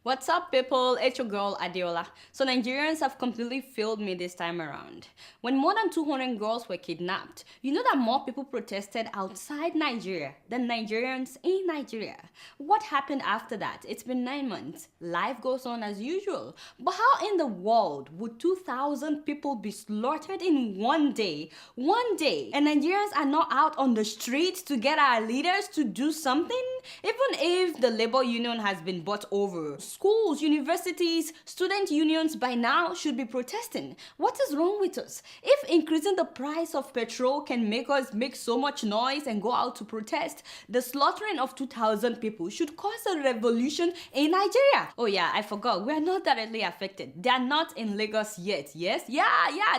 What's up, people? It's your girl Adeola. So Nigerians have completely failed me this time around. When more than 200 girls were kidnapped, you know that more people protested outside Nigeria than Nigerians in Nigeria. What happened after that? It's been 9 months. Life goes on as usual. But how in the world would 2,000 people be slaughtered in one day? One day. And Nigerians are not out on the streets to get our leaders to do something? Even if the labor union has been bought over, schools, universities, student unions by now should be protesting. What is wrong with us? If increasing the price of petrol can make us make so much noise and go out to protest, the slaughtering of 2,000 people should cause a revolution in Nigeria. Oh yeah, I forgot. We are not directly affected. They are not in Lagos yet. Yes? Yeah,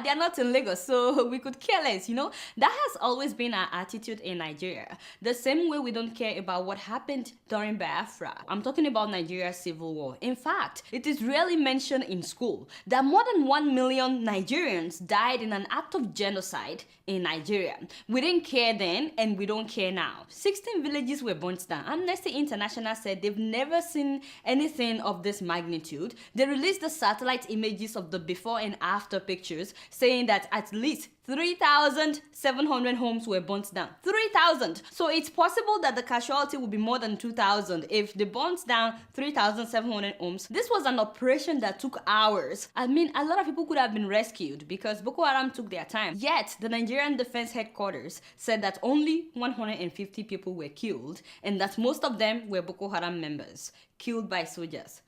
they are not in Lagos. So we could care less, you know? That has always been our attitude in Nigeria. The same way we don't care about what happened during Biafra. I'm talking about Nigeria's civil war. In fact, it is rarely mentioned in school that more than 1 million Nigerians died in an act of genocide in Nigeria. We didn't care then and we don't care now. 16 villages were burnt down. Amnesty International said they've never seen anything of this magnitude. They released the satellite images of the before and after pictures saying that at least 3,700 homes were burnt down. 3,000! So it's possible that the casualty will be more than 2,000 if they burnt down 3,700 homes. This was an operation that took hours. I mean, a lot of people could have been rescued because Boko Haram took their time. Yet, the Nigerian Defense Headquarters said that only 150 people were killed and that most of them were Boko Haram members, killed by soldiers.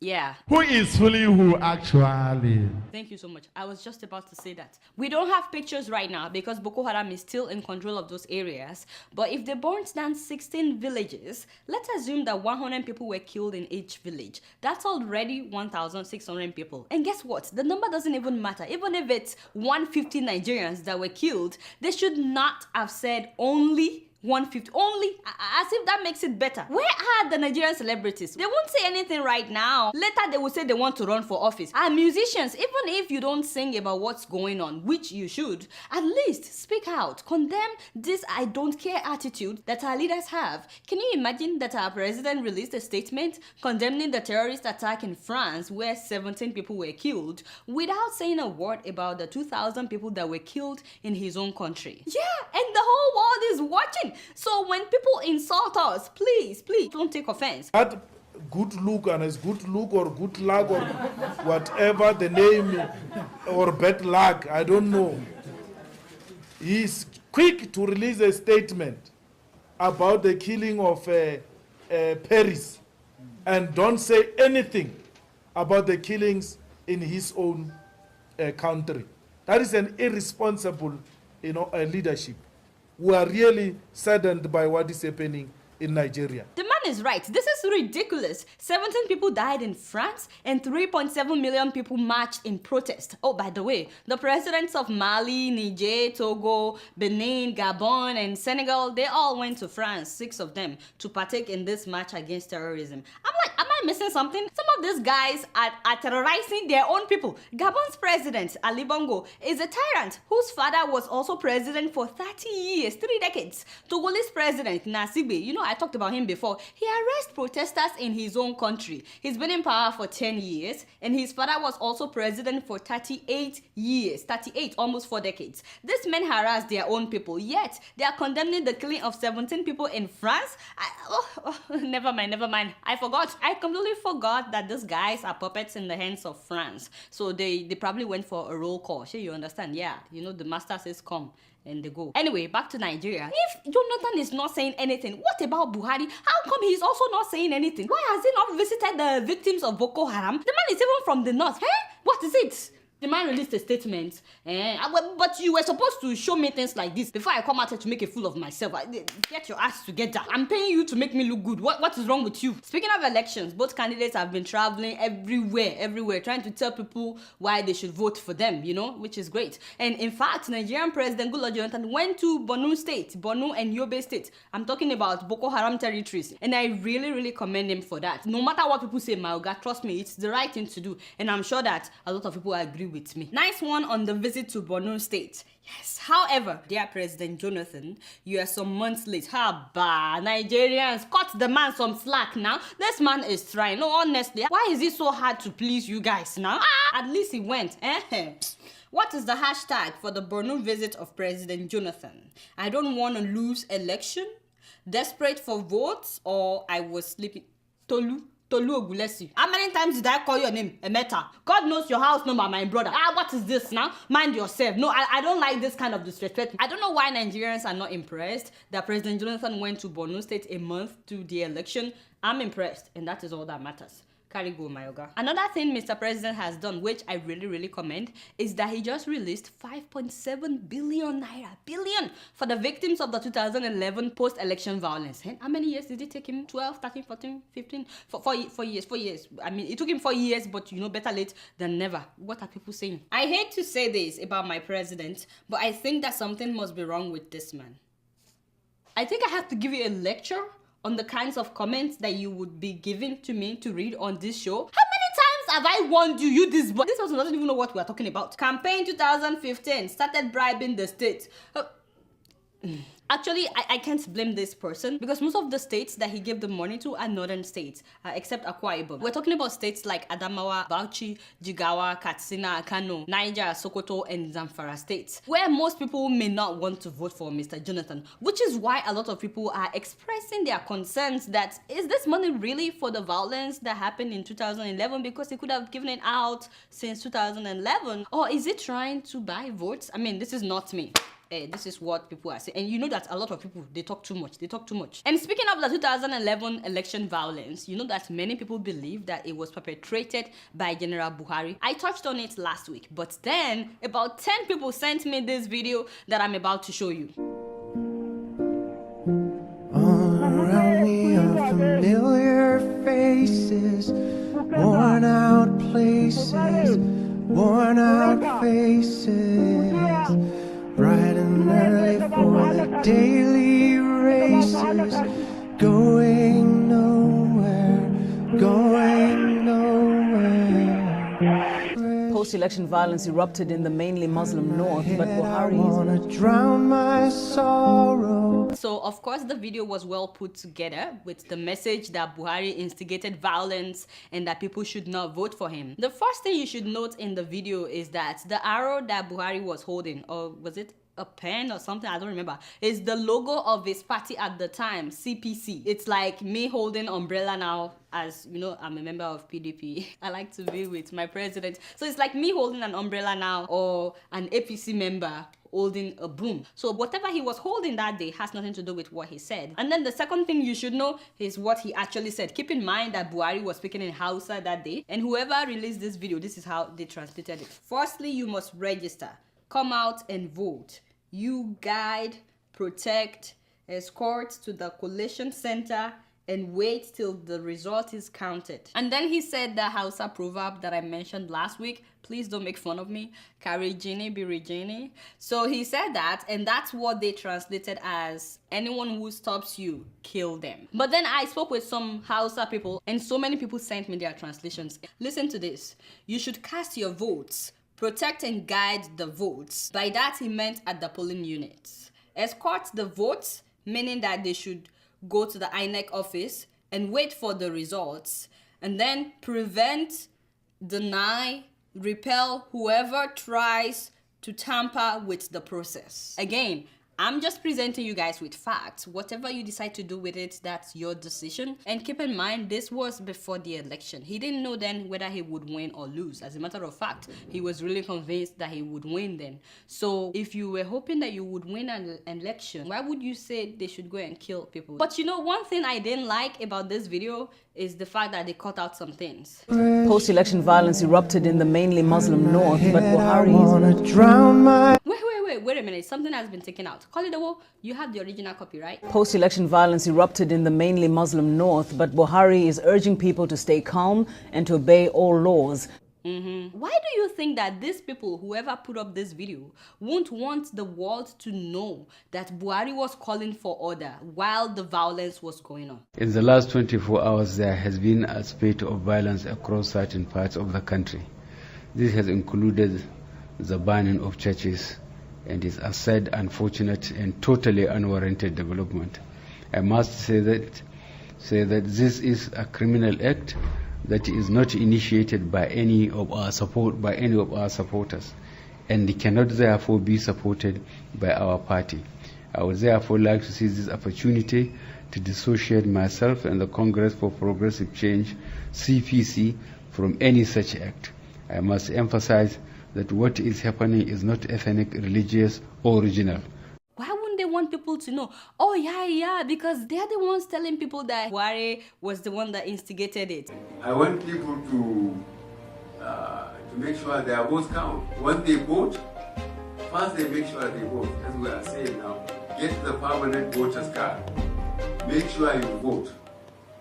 Yeah. Who is fooling who actually? Thank you so much. I was just about to say that. We don't have pictures right now because Boko Haram is still in control of those areas. But if they burnt down 16 villages, let's assume that 100 people were killed in each village. That's already 1,600 people. And guess what? The number doesn't even matter. Even if it's 150 Nigerians that were killed, they should not have said only 150 only, as if that makes it better. Where are the Nigerian celebrities? They won't say anything right now. Later they will say they want to run for office. Our musicians, even if you don't sing about what's going on, which you should, at least speak out. Condemn this I don't care attitude that our leaders have. Can you imagine that our president released a statement condemning the terrorist attack in France where 17 people were killed without saying a word about the 2,000 people that were killed in his own country? Yeah, and the whole world is watching. So when people insult us, please don't take offense. That good look and his good look or good luck or whatever the name or bad luck, I don't know. He's quick to release a statement about the killing of Paris and don't say anything about the killings in his own country. That is an irresponsible, leadership. We are really saddened by what is happening in Nigeria. The man is right. This is ridiculous. 17 people died in France and 3.7 million people marched in protest. Oh, by the way, the presidents of Mali, Niger, Togo, Benin, Gabon, and Senegal, they all went to France, 6 of them, to partake in this march against terrorism. I'm like, am I missing something? Some of these guys are terrorizing their own people. Gabon's president, Ali Bongo, is a tyrant whose father was also president for 30 years, 3 decades. Togolese president, Nasibe, I talked about him before. He arrests protesters in his own country. He's been in power for 10 years, and his father was also president for 38 years. 38, almost 4 decades. These men harass their own people, yet they are condemning the killing of 17 people in France. Never mind. I completely forgot that these guys are puppets in the hands of France. So they probably went for a roll call. Sure, you understand? Yeah, the master says come. And they go. Anyway, back to Nigeria. If Jonathan is not saying anything, what about Buhari? How come he's also not saying anything? Why has he not visited the victims of Boko Haram? The man is even from the north. What is it? The man released a statement, but you were supposed to show me things like this before I come out here to make a fool of myself. Get your ass together. I'm paying you to make me look good. What is wrong with you? Speaking of elections, both candidates have been traveling everywhere, trying to tell people why they should vote for them, which is great. And in fact, Nigerian President Goodluck Jonathan went to Borno and Yobe State. I'm talking about Boko Haram territories. And I really commend him for that. No matter what people say, Maoga, trust me, it's the right thing to do. And I'm sure that a lot of people agree with me. Nice one on the visit to Borno State. Yes, however, dear President Jonathan, you are some months late. Haba, Nigerians, cut the man some slack now. This man is trying. No, honestly, why is it so hard to please you guys now? At least he went. What is the hashtag for the Borno visit of President Jonathan? I don't want to lose election, desperate for votes, or I was sleeping. Tolu Ogulesi. How many times did I call your name? Emeta. God knows your house number, my brother. What is this now? Mind yourself. No, I don't like this kind of disrespect. I don't know why Nigerians are not impressed that President Jonathan went to Borno State a month to the election. I'm impressed, and that is all that matters. Carry go, my yoga. Another thing Mr. President has done, which I really commend, is that he just released 5.7 billion naira for the victims of the 2011 post-election violence. And how many years did it take him? 12, 13, 14, 15? 4 years. I mean, it took him 4 years, but better late than never. What are people saying? I hate to say this about my president, but I think that something must be wrong with this man. I think I have to give you a lecture on the kinds of comments that you would be giving to me to read on this show. How many times have I warned you, this person doesn't even know what we are talking about. Campaign 2015 started bribing the state. Actually, I can't blame this person because most of the states that he gave the money to are northern states, except Akwa Ibom. We're talking about states like Adamawa, Bauchi, Jigawa, Katsina, Kano, Niger, Sokoto, and Zamfara states, where most people may not want to vote for Mr. Jonathan, which is why a lot of people are expressing their concerns that is this money really for the violence that happened in 2011 because he could have given it out since 2011, or is it trying to buy votes? I mean, this is not me. This is what people are saying. And you know that a lot of people, they talk too much. And speaking of the 2011 election violence, you know that many people believe that it was perpetrated by General Buhari. I touched on it last week, but then about 10 people sent me this video that I'm about to show you. All around me are familiar faces, worn out places, worn out faces. Bright and early for the daily races, going nowhere, going nowhere. Post-election violence erupted in the mainly Muslim north, but Buhari I wanna drown my sorrow. So, of course, the video was well put together with the message that Buhari instigated violence and that people should not vote for him. The first thing you should note in the video is that the arrow that Buhari was holding, or was it a pen or something, I don't remember, is the logo of his party at the time, CPC. It's like me holding umbrella now, as you know, I'm a member of PDP. I like to be with my president. So it's like me holding an umbrella now, or an APC member holding a broom. So whatever he was holding that day has nothing to do with what he said. And then the second thing you should know is what he actually said. Keep in mind that Buhari was speaking in Hausa that day, and whoever released this video, this is how they translated it. Firstly, you must register. Come out and vote. You guide, protect, escort to the collation center, and wait till the result is counted. And then he said the Hausa proverb that I mentioned last week, please don't make fun of me, Kari Jini Biri Jini. So he said that, and that's what they translated as, anyone who stops you, kill them. But then I spoke with some Hausa people, and so many people sent me their translations. Listen to this. You should cast your votes. Protect and guide the votes. By that he meant at the polling units. Escort the votes, meaning that they should go to the INEC office and wait for the results. And then prevent, deny, repel whoever tries to tamper with the process. Again, I'm just presenting you guys with facts. Whatever you decide to do with it, that's your decision. And keep in mind, this was before the election. He didn't know then whether he would win or lose. As a matter of fact, he was really convinced that he would win then. So if you were hoping that you would win an election, why would you say they should go and kill people? But you know, one thing I didn't like about this video is the fact that they cut out some things. Post-election violence erupted in the mainly Muslim north, but Buhari Wait a minute, something has been taken out. Call it a war. You have the original copy, right? Post-election violence erupted in the mainly Muslim north, but Buhari is urging people to stay calm and to obey all laws. Why do you think that these people, whoever put up this video, won't want the world to know that Buhari was calling for order while the violence was going on? In the last 24 hours, there has been a spate of violence across certain parts of the country. This has included the banning of churches and is a sad, unfortunate, and totally unwarranted development. I must say that this is a criminal act that is not initiated by any of our supporters, and cannot therefore be supported by our party. I would therefore like to seize this opportunity to dissociate myself and the Congress for Progressive Change, CPC, from any such act. I must emphasize that what is happening is not ethnic, religious, or regional. Why wouldn't they want people to know? Oh, yeah, because they're the ones telling people that Buhari was the one that instigated it. I want people to make sure their votes count. When they vote, first they make sure they vote. As we are saying now, get the permanent voters card. Make sure you vote.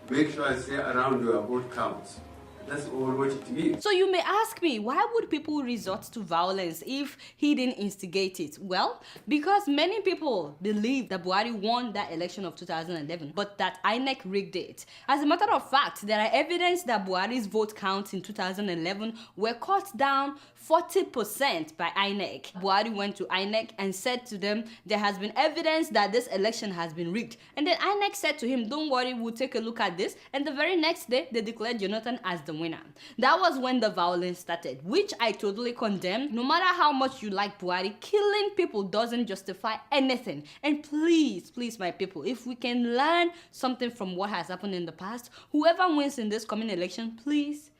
Make sure I say around your vote counts. That's all what it means. So you may ask me, why would people resort to violence if he didn't instigate it? Well, because many people believe that Buhari won that election of 2011, but that INEC rigged it. As a matter of fact, there are evidence that Buhari's vote counts in 2011 were cut down 40% by INEC. Buhari went to INEC and said to them, there has been evidence that this election has been rigged. And then INEC said to him, don't worry, we'll take a look at this. And the very next day, they declared Jonathan as the winner. That was when the violence started, which I totally condemn. No matter how much you like Buhari, killing people doesn't justify anything. And please, my people, if we can learn something from what has happened in the past, whoever wins in this coming election, please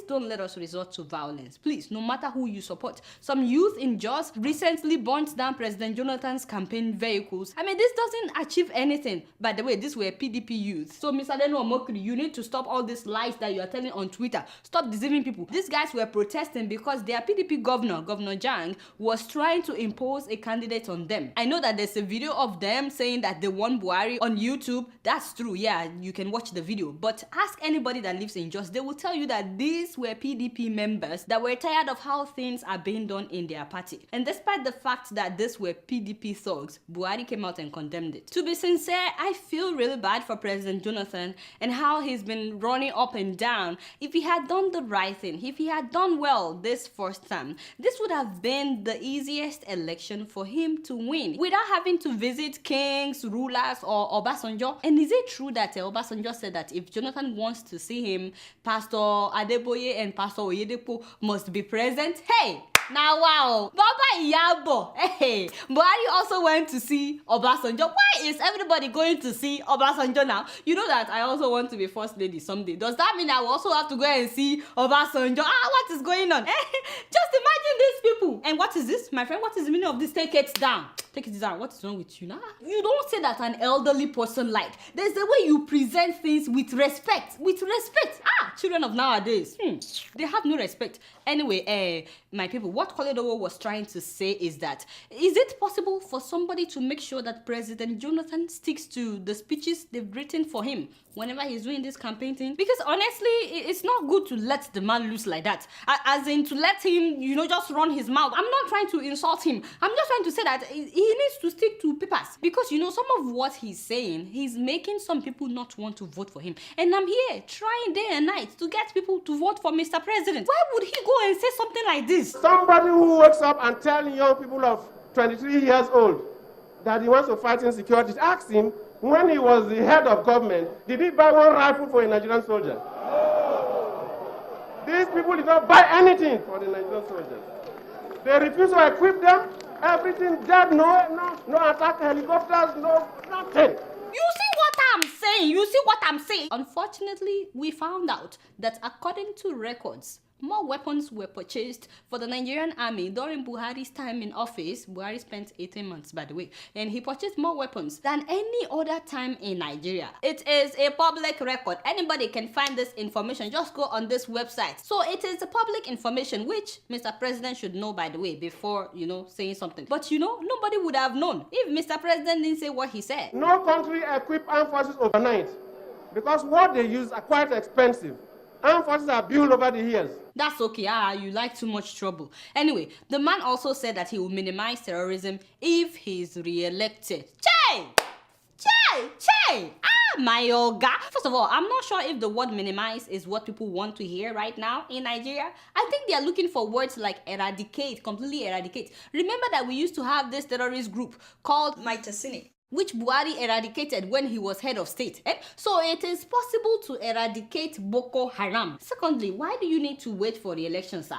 don't let us resort to violence. Please, no matter who you support. Some youth in Jos recently burnt down President Jonathan's campaign vehicles. I mean, this doesn't achieve anything. By the way, these were PDP youth. So, Mr. Deno Omokri, you need to stop all these lies that you are telling on Twitter. Stop deceiving people. These guys were protesting because their PDP Governor Jang, was trying to impose a candidate on them. I know that there's a video of them saying that they won Buhari on YouTube. That's true. Yeah, you can watch the video. But ask anybody that lives in Jos, they will tell you that these were PDP members that were tired of how things are being done in their party. And despite the fact that these were PDP thugs, Buhari came out and condemned it. To be sincere, I feel really bad for President Jonathan and how he's been running up and down. If he had done the right thing, if he had done well this first time, this would have been the easiest election for him to win without having to visit kings, rulers, or Obasanjo. And is it true that Obasanjo said that if Jonathan wants to see him, Pastor Adeboye and Pastor Oyedepo must be present? Hey! Now, wow, Baba Iyabo, hey, Buhari also went to see Obasanjo. Why is everybody going to see Obasanjo now? You know that I also want to be first lady someday. Does that mean I will also have to go and see Obasanjo? What is going on? Just imagine these people. And what is this, my friend? What is the meaning of this? Take it down. Take it down. What is wrong with you now? You don't say that an elderly person like. There's the way you present things with respect. With respect. Children of nowadays. They have no respect. Anyway, my people, what Koledowo was trying to say is that, is it possible for somebody to make sure that President Jonathan sticks to the speeches they've written for him whenever he's doing this campaign thing? Because honestly, it's not good to let the man loose like that. As in to let him, just run his mouth. I'm not trying to insult him. I'm just trying to say that he needs to stick to papers. Because, some of what he's saying, he's making some people not want to vote for him. And I'm here trying day and night to get people to vote for Mr. President. Why would he go and say something like this? Somebody who wakes up and tells young people of 23 years old that he wants to fight insecurity, ask him, when he was the head of government, did he buy one rifle for a Nigerian soldier? These people did not buy anything for the Nigerian soldiers. They refuse to equip them. Everything dead, no attack helicopters, no nothing. You see what I'm saying? Unfortunately, we found out that according to records, more weapons were purchased for the Nigerian army during Buhari's time in office. Buhari spent 18 months, by the way, and he purchased more weapons than any other time in Nigeria. It is a public record. Anybody can find this information. Just go on this website. So it is a public information, which Mr. President should know, by the way, before, saying something. But, nobody would have known if Mr. President didn't say what he said. No country equip armed forces overnight because what they use are quite expensive. Armed forces are built over the years. That's okay. You like too much trouble. Anyway, the man also said that he will minimize terrorism if he's re-elected. Che! Mayoga. First of all, I'm not sure if the word minimize is what people want to hear right now in Nigeria. I think they are looking for words like eradicate, completely eradicate. Remember that we used to have this terrorist group called Maitasini, which Buhari eradicated when he was head of state. So it is possible to eradicate Boko Haram. Secondly, why do you need to wait for the election, sir?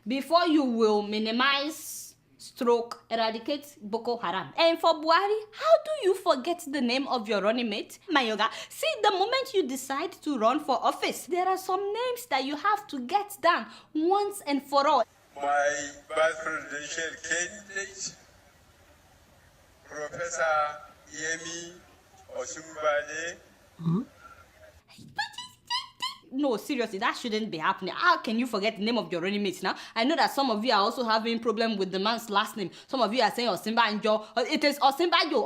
Before you will minimize stroke eradicate Boko Haram. And for Buhari, how do you forget the name of your running mate? Mayoga, see, the moment you decide to run for office, there are some names that you have to get done once and for all. My vice presidential candidate, Professor Yemi Osunbade. No, seriously, that shouldn't be happening. How can you forget the name of your running mates now? I know that some of you are also having problem with the man's last name. Some of you are saying Osinbajo. It is Osinbajo,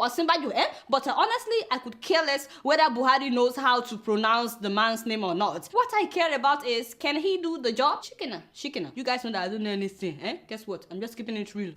But honestly, I could care less whether Buhari knows how to pronounce the man's name or not. What I care about is, can he do the job? Shikina. You guys know that I don't know anything, Guess what? I'm just keeping it real.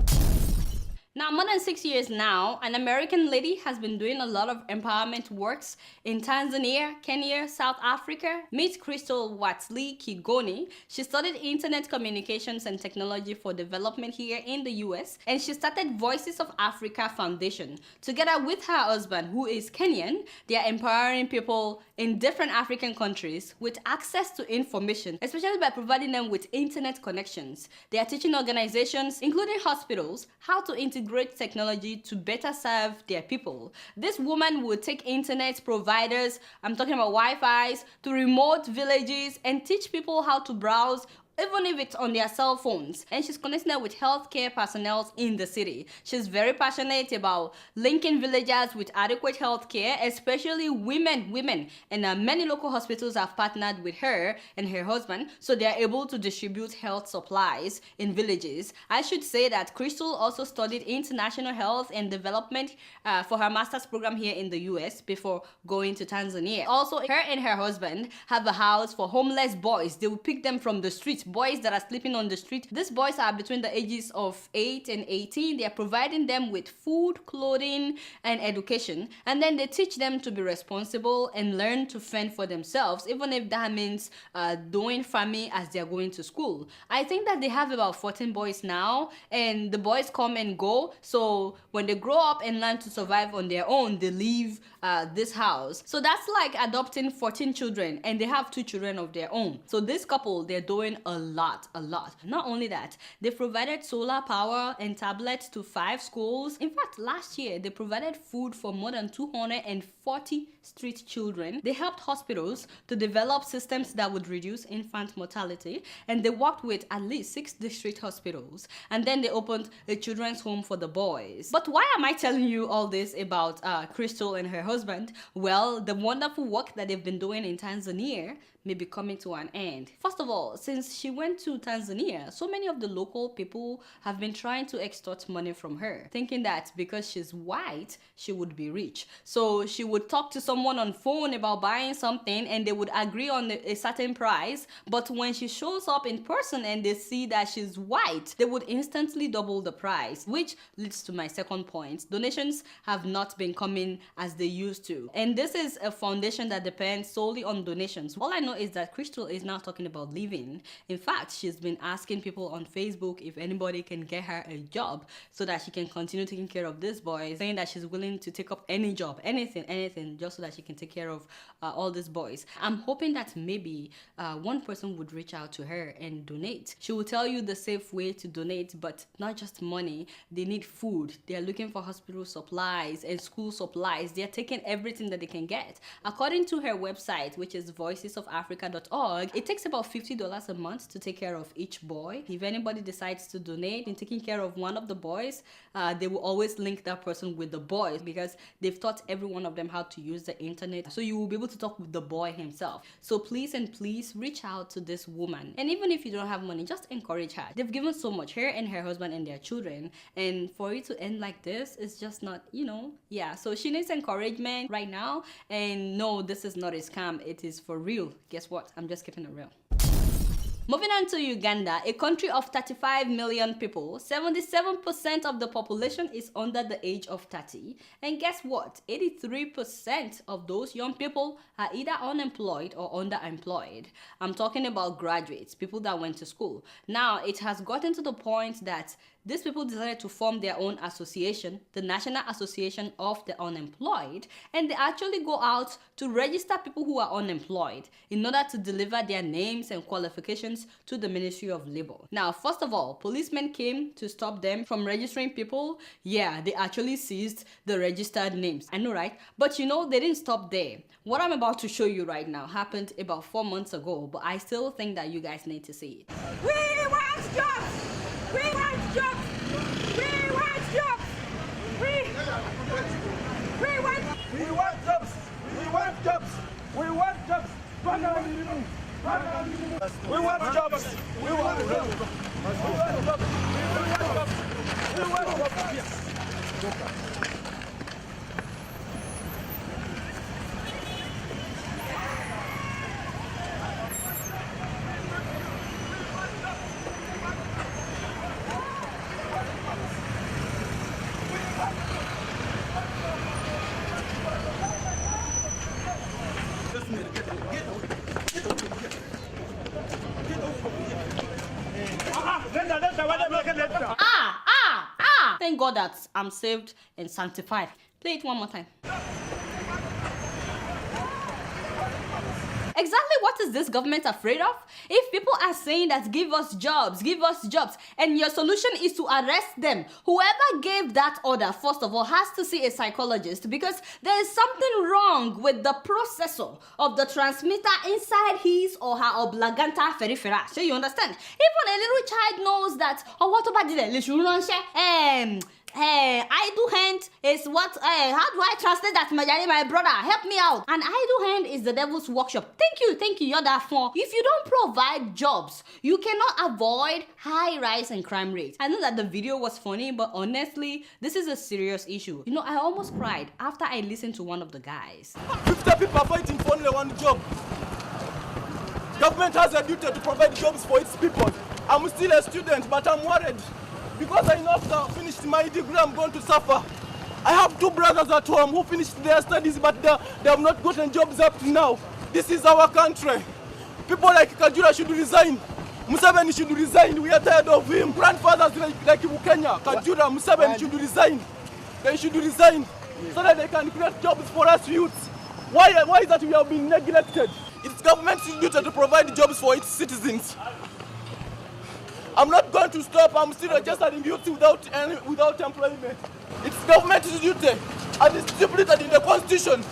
Now, more than 6 years now, an American lady has been doing a lot of empowerment works in Tanzania, Kenya, South Africa. Meet Crystal Watley Kigoni. She studied Internet Communications and Technology for Development here in the US, and she started Voices of Africa Foundation. Together with her husband, who is Kenyan, they are empowering people in different African countries with access to information, especially by providing them with internet connections. They are teaching organizations, including hospitals, how to integrate technology to better serve their people. This woman will take internet providers, I'm talking about Wi-Fi's, to remote villages and teach people how to browse, even if it's on their cell phones. And she's connecting them with healthcare personnel in the city. She's very passionate about linking villagers with adequate healthcare, especially women. And many local hospitals have partnered with her and her husband, so they are able to distribute health supplies in villages. I should say that Crystal also studied international health and development for her master's program here in the US before going to Tanzania. Also, her and her husband have a house for homeless boys. They will pick them from the streets, boys that are sleeping on the street. These boys are between the ages of 8 and 18. They are providing them with food, clothing, and education. And then they teach them to be responsible and learn to fend for themselves, even if that means doing farming as they are going to school. I think that they have about 14 boys now, and the boys come and go. So when they grow up and learn to survive on their own, they leave this house. So that's like adopting 14 children, and they have 2 children of their own. So this couple, they're doing a lot. Not only that, they provided solar power and tablets to 5 schools. In fact, last year, they provided food for more than 240 street children. They helped hospitals to develop systems that would reduce infant mortality, and they worked with at least 6 district hospitals. And then they opened a children's home for the boys. But why am I telling you all this about Crystal and her husband? Well, the wonderful work that they've been doing in Tanzania may be coming to an end. First of all, since she went to Tanzania, so many of the local people have been trying to extort money from her, thinking that because she's white, she would be rich. So she would talk to someone on phone about buying something, and they would agree on a certain price. But when she shows up in person and they see that she's white, they would instantly double the price, which leads to my second point. Donations have not been coming as they used to. And this is a foundation that depends solely on donations. All I know is that Crystal is now talking about leaving. In fact, she's been asking people on Facebook if anybody can get her a job so that she can continue taking care of this boy, saying that she's willing to take up any job, anything, just so that she can take care of all these boys. I'm hoping that maybe one person would reach out to her and donate. She will tell you the safe way to donate, but not just money. They need food. They are looking for hospital supplies and school supplies. They are taking everything that they can get. According to her website, which is voicesofafrica.org, it takes about $50 a month to take care of each boy. If anybody decides to donate in taking care of one of the boys, they will always link that person with the boys, because they've taught every one of them how to use the internet. So you will be able to talk with the boy himself. So please reach out to this woman. And even if you don't have money, just encourage her. They've given so much, her and her husband and their children. And for it to end like this, it's just not, yeah. So she needs encouragement right now. And no, this is not a scam. It is for real. Guess what? I'm just keeping it real. Moving on to Uganda, a country of 35 million people, 77% of the population is under the age of 30. And guess what? 83% of those young people are either unemployed or underemployed. I'm talking about graduates, people that went to school. Now, it has gotten to the point that these people decided to form their own association, the National Association of the Unemployed, and they actually go out to register people who are unemployed in order to deliver their names and qualifications to the Ministry of Labor. Now, first of all, policemen came to stop them from registering people. Yeah, they actually seized the registered names. I know, right? But you know, they didn't stop there. What I'm about to show you right now happened about 4 months ago, but I still think that you guys need to see it. We want jobs! We want jobs! We want jobs! We want jobs! We want jobs! We want jobs! We want jobs! We want jobs! We want jobs! We want jobs! Thank God that I'm saved and sanctified. Play it one more time. Exactly what is this government afraid of? If people are saying that give us jobs, and your solution is to arrest them, whoever gave that order, first of all, has to see a psychologist, because there is something wrong with the processor of the transmitter inside his or her oblongata peripheral. So you understand? Even a little child knows that, oh, what about the idle hand is what, how do I translate that, my brother? Help me out. An idle hand is the devil's workshop. Thank you, you're that for. If you don't provide jobs, you cannot avoid high rise in crime rates. I know that the video was funny, but honestly, this is a serious issue. You know, I almost cried after I listened to one of the guys. 50 people are fighting for only one job. Government has a duty to provide jobs for its people. I'm still a student, but I'm worried. Because I know after finished my degree, I'm going to suffer. I have 2 brothers at home who finished their studies, but they have not gotten jobs up to now. This is our country. People like Kajura should resign. Museveni should resign. We are tired of him. Grandfathers like Kenya, Kajura, Museveni should resign. They should resign so that they can create jobs for us youths. Why is that we have been neglected? It's government's duty to provide jobs for its citizens. I'm not going to stop. I'm still registering youth without employment. It's government's duty, and it's stipulated in the constitution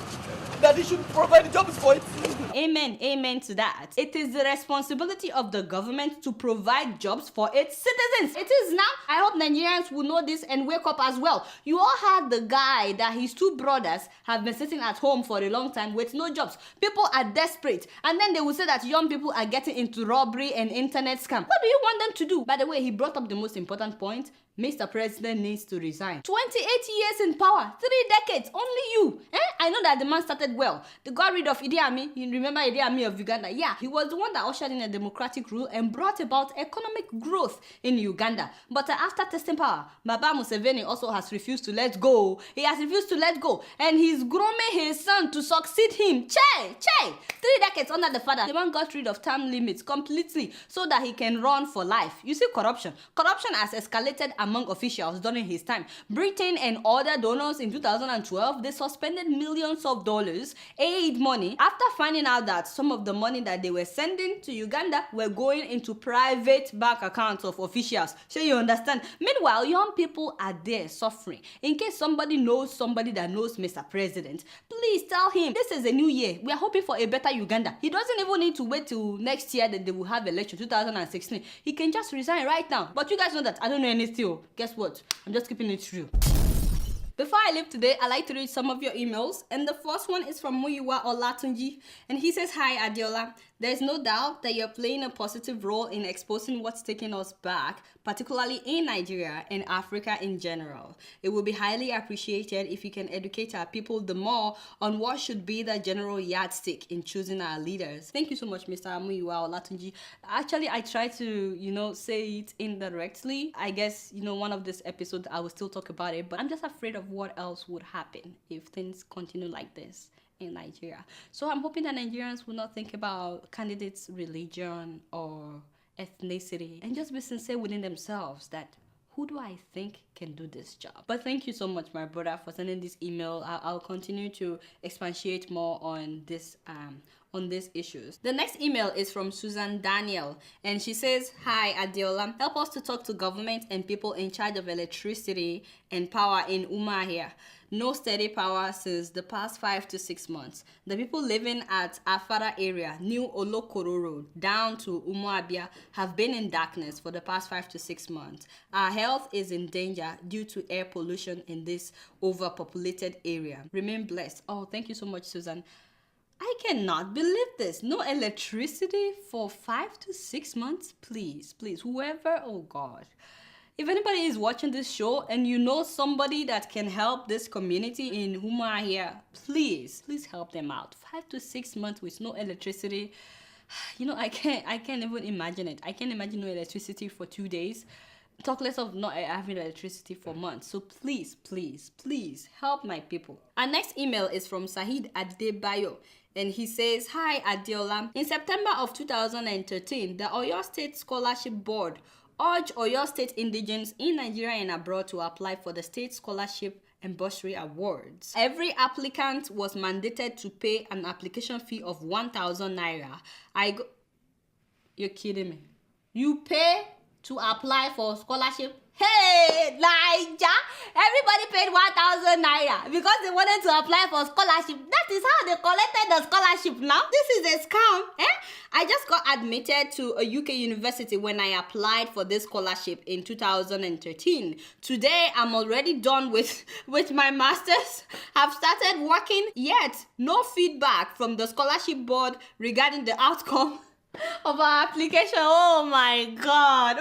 that it should provide jobs for its citizens. Amen to that. It is the responsibility of the government to provide jobs for its citizens. It is now. I hope Nigerians will know this and wake up as well. You all had the guy that his 2 brothers have been sitting at home for a long time with no jobs. People are desperate, and then they will say that young people are getting into robbery and internet scam. What do you want them to do? By the way, he brought up the most important point. Mr. President needs to resign. 28 years in power, 3 decades, only you. I know that the man started well. They got rid of Idi Amin. You remember Idi Amin of Uganda? Yeah, he was the one that ushered in a democratic rule and brought about economic growth in Uganda. But after testing power, Baba Museveni also has refused to let go. He has refused to let go, and he's grooming his son to succeed him. 3 decades under the father. The man got rid of term limits completely so that he can run for life. You see, corruption has escalated among officials during his time. Britain and other donors in 2012, they suspended millions of dollars aid money after finding out that some of the money that they were sending to Uganda were going into private bank accounts of officials. So you understand? Meanwhile, young people are there suffering. In case somebody knows somebody that knows Mr. President, please tell him this is a new year. We are hoping for a better Uganda. He doesn't even need to wait till next year that they will have election, 2016. He can just resign right now. But you guys know that I don't know anything. Guess what? I'm just keeping it real. Before I leave today, I like to read some of your emails, and the first one is from Muyiwa Olatunji, and he says, "Hi Adeola, There's no doubt that you're playing a positive role in exposing what's taking us back, particularly in Nigeria and Africa in general. It will be highly appreciated if you can educate our people the more on what should be the general yardstick in choosing our leaders. Thank you so much, Mr. Amuyiwa Olatunji. Actually, I try to, say it indirectly. I guess, one of this episode I will still talk about it, but I'm just afraid of what else would happen if things continue like this in Nigeria. So I'm hoping that Nigerians will not think about candidates' religion or ethnicity and just be sincere within themselves that who do I think can do this job? But thank you so much, my brother, for sending this email. I'll continue to expatiate more on this on these issues. The next email is from Susan Daniel, and she says, "Hi Adeola, help us to talk to government and people in charge of electricity and power in Umuahia. No steady power since the past 5 to 6 months. The people living at Afara area, New Olokoro Road, down to Umuabia have been in darkness for the past 5 to 6 months. Our health is in danger due to air pollution in this overpopulated area. Remain blessed." Oh, thank you so much, Susan. I cannot believe this. No electricity for 5 to 6 months? Please, whoever, oh God. If anybody is watching this show and you know somebody that can help this community in Umuahia, please help them out. 5 to 6 months with no electricity. I can't even imagine it. I can't imagine no electricity for 2 days. Talk less of not having electricity for months. So please help my people. Our next email is from Sahid Adebayo. And he says, "Hi Adeola. In September of 2013, the Oyo State Scholarship Board urged Oyo State indigents in Nigeria and abroad to apply for the State Scholarship and Bursary Awards. Every applicant was mandated to pay an application fee of 1,000 naira. You're kidding me. You pay to apply for scholarship? Hey, Naija! Everybody paid 1,000 naira because they wanted to apply for scholarship. That is how they collected the scholarship now. This is a scam. I just got admitted to a UK university when I applied for this scholarship in 2013. Today, I'm already done with my master's. I've started working, yet no feedback from the scholarship board regarding the outcome of our application. Oh my god.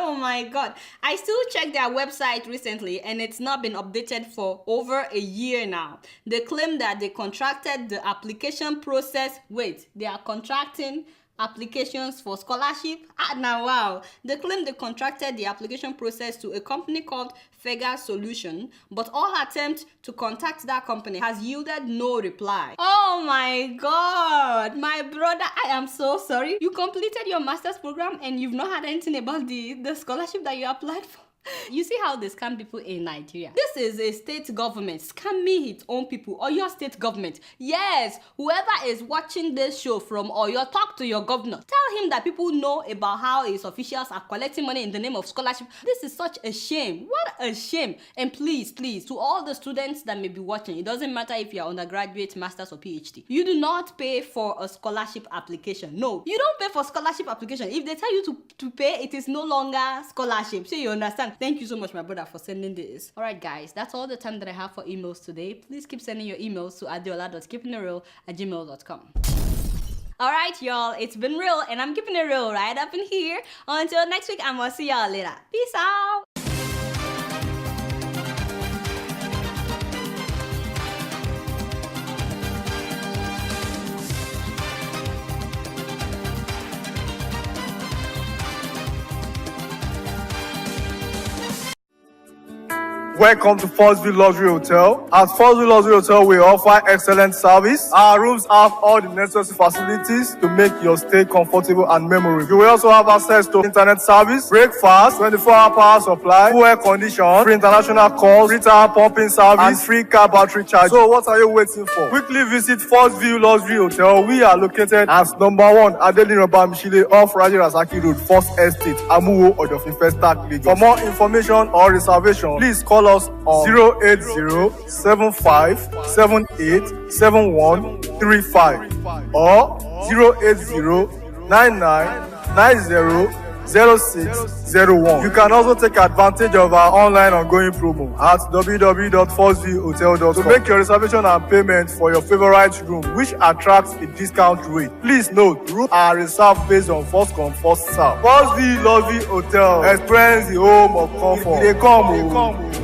I still checked their website recently and it's not been updated for over a year now. They claim that they contracted the application process. Wait, they are contracting applications for scholarship? Now wow. They claim they contracted the application process to a company called Fega Solution, but all attempts to contact that company has yielded no reply. Oh my god, my brother, I am so sorry. You completed your master's program and you've not had anything about the scholarship that you applied for. You see how they scam people in Nigeria. This is a state government scamming its own people, or your state government. Yes, whoever is watching this show from Oyo, talk to your governor. Tell him that people know about how his officials are collecting money in the name of scholarship. This is such a shame. What a shame. And please, to all the students that may be watching, it doesn't matter if you're undergraduate, master's or PhD. You do not pay for a scholarship application. No, you don't pay for scholarship application. If they tell you to pay, it is no longer scholarship. So you understand? Thank you so much, my brother, for sending this. Alright guys, that's all the time that I have for emails today. Please keep sending your emails to adeola.keepingitreal@gmail.com. Alright y'all, it's been real and I'm keeping it real right up in here. Until next week, I'm gonna see y'all later. Peace out. Welcome to Forstview Luxury Hotel. At Forstview Luxury Hotel, we offer excellent service. Our rooms have all the necessary facilities to make your stay comfortable and memorable. You will also have access to internet service, breakfast, 24-hour power supply, full air condition, free international calls, free tire pumping service, and free car battery charge. So what are you waiting for? Quickly visit Forstview Luxury Hotel. We are located at #1 Adeola Bamishile off Raji Rasaki Road, First Estate, Amuwo, Odofin Festac, Lagos. For more information or reservation, please call us on 08075787135 or 0809990 0601. You can also take advantage of our online ongoing promo at www.4zhotel.com to make your reservation and payment for your favorite room, which attracts a discount rate. Please note, rooms are reserved based on first come, first serve. 4Z Lovely Hotel. Experience the home of comfort. They come.